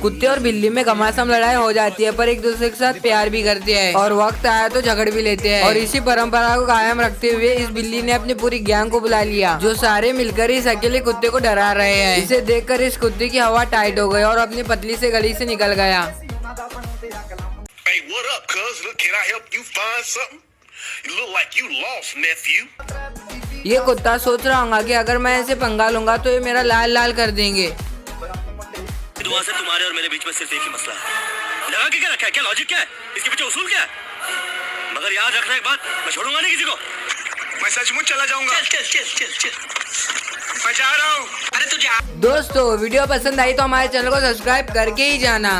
कुत्ते और बिल्ली में घमासान लड़ाई हो जाती है, पर एक दूसरे के साथ प्यार भी करते हैं और वक्त आया तो झगड़ भी लेते हैं। और इसी परंपरा को कायम रखते हुए इस बिल्ली ने अपनी पूरी गैंग को बुला लिया, जो सारे मिलकर इस अकेले कुत्ते को डरा रहे हैं। इसे देखकर इस कुत्ते की हवा टाइट हो गई और अपनी पतली से गली से निकल गया। Hey, what up, cuz? Look, can I help you find something? You look like you lost, nephew. ये कुत्ता सोच रहा होगा कि अगर मैं ऐसे पंगा लूंगा तो ये मेरा लाल लाल कर देंगे। दुआ से तुम्हारे और मेरे बीच में सिर्फ एक ही मसला है। लगा के क्या रखा है? क्या लॉजिक क्या है? इसके पीछे उसूल क्या है? मगर याद रखना एक बात, मैं छोड़ूंगा नहीं किसी को। मैं सचमुच चला जाऊंगा। चल मैं जा रहा हूँ। अरे तुझे दोस्तों वीडियो पसंद आई तो हमारे चैनल को सब्सक्राइब करके ही जाना।